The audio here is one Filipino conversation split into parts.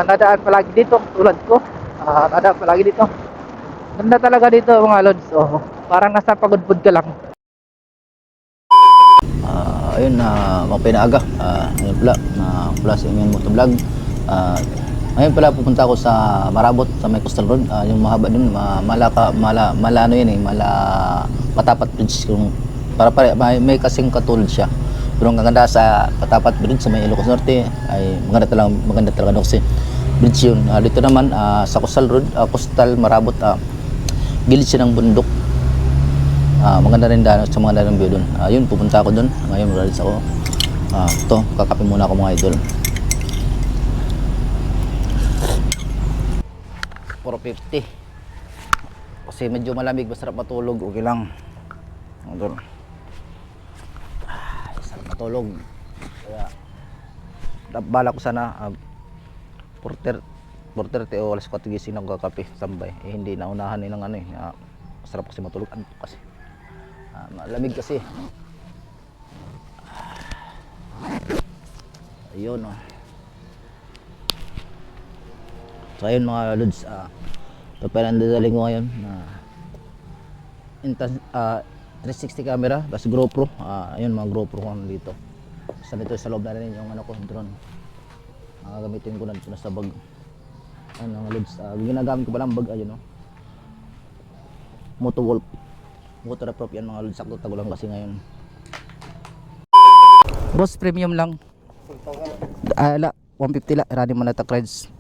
nadaan palagi dito tulad ko. Nadaan palagi dito. Ganda talaga dito mga lods. Oh, parang nasa pagudpud ka lang. Ayun, mapinaaga. Ayun pala, pala sa inyong motovlog. Ngayon pala pupunta ako sa Marabot sa may Coastal Road. Yung mahaba dun, mala ano yun mala Patapat Bridge. Kung para may kasing katulad siya. Pero ang ganda sa Patapat Bridge sa may Ilocos Norte ay maganda talaga kasi bridge yun. Dito naman sa Coastal Road, Coastal Marabot, gilid siya ng bundok. Maganda rin sa mga dalang view doon. Yun, pupunta ako doon. Ngayon, relax ako. Ito, kakape muna ako mga idol. 450. Kasi medyo malamig, masarap matulog. Okay lang. Idol. Sarap matulog. Kaya, bala ko sana 4:30 o alas 4 gising ako kakape, tambay. Hindi naunahan ng ano masarap kasi matulog. Ano kasi? Malamig kasi. Ayun So ayun mga lods, ito pala ang dadaling ko ngayon na 360 camera tapos GoPro. Ayun mga GoPro ko dito. Sa dito sa loob na rin yung ano ko, drone. Gagamitin ko na dito sa bag. Ayun mga lods, ginagamit ko palang bag. Ayun Motowolf waterproof yan mga lods. Sakto tago lang kasi ngayon. Boss, premium lang. Ala, 150 la, Rani Manatak Rides.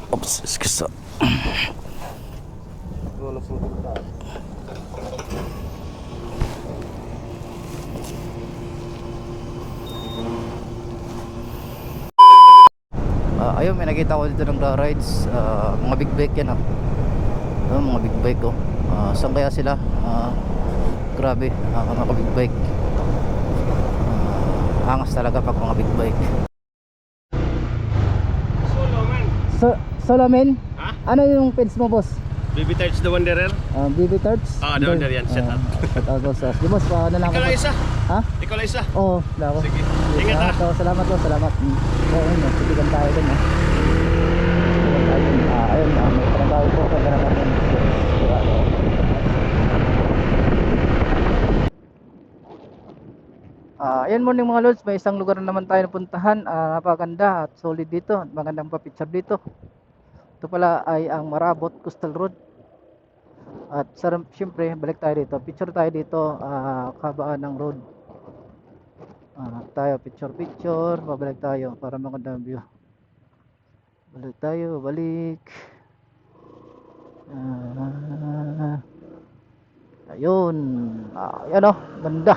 Oops, excuse. Ayun, may nakita ko dito ng rides, mga big bike yan mga big bike saan kaya sila? Grabe, mga big bike, angas talaga pag mga big bike. Solomen? Ha? Ano yung page mo, boss? BB Tarts the Wanderer? BB Tarts? The Wanderer yan, set up. Set out boss. Di boss, paano lang Ikaw lang isa? Ha? Ikaw lang isa? Oo, wala ako. Sige, ingat Salamat boss, salamat. Oo, sisigan tayo dun Sisigan tayo dun. Ayun, may trabaho po sa ganapan dun. Ayan, morning mga lods, may isang lugar na naman tayo napuntahan. Napakaganda at solid dito, magandang pa-picture dito. Ito pala ay ang Marabot Coastal Road. At siyempre, balik tayo dito. Picture tayo dito, kabaan ng road. Tayo picture, babalik tayo para magandang view. Balik tayo, balik. Ayun. Ayan ganda.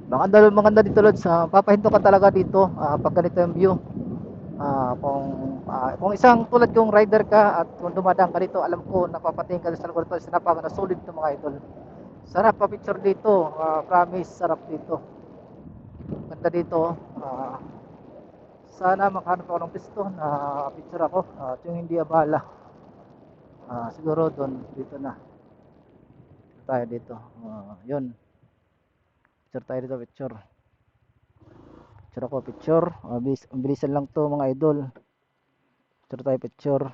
Maganda dito lods. Papahinto ka talaga dito pag ganito yung view. Kung isang tulad kong rider ka at kung dumadaan ka dito, alam ko napapatingin ka sa lugar to, sinapa na solid to mga idol. Sarap pa picture dito, promise sarap dito. Ganda dito. Sana makahanap ako ng pisto na picture ako at yung hindi abala. Siguro doon dito na tayo dito. Yun. Picture tayo dito, picture. Picture ako, picture. Bilisan lang to mga idol. Picture tayo, picture.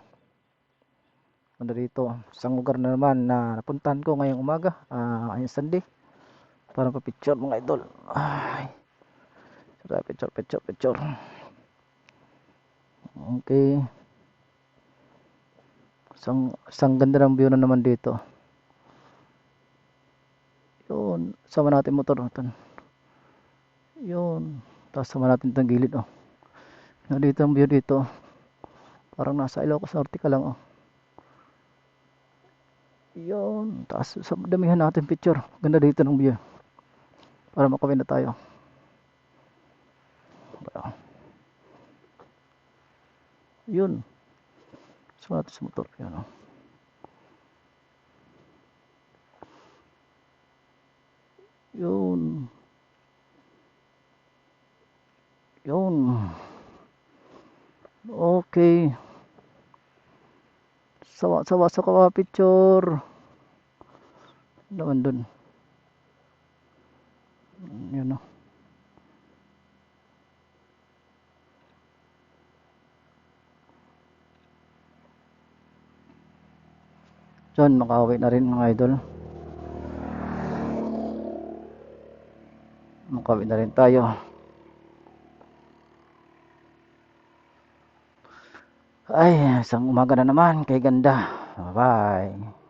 Ano dito, isang lugar na naman na napuntahan ko ngayong umaga, ngayong Sunday, para pa picture mga idol. Picture. Okay, isang ganda ng view na naman dito. Yun, sama natin motor natin. Yun, tapos sama natin itong gilid dito ang view dito, parang nasa Ilocos Norte ka lang Yun, taas sa damihan natin picture. Ganda dito ng view. Para makawin na tayo. Yun. Sa natin sa motor. Yan Yun. Yun. Okay. Sawa sa kawa picture. Naman dun. John, makauwi na rin mga idol. Makauwi na rin tayo. Ay, isang umaga na naman kay ganda. Bye.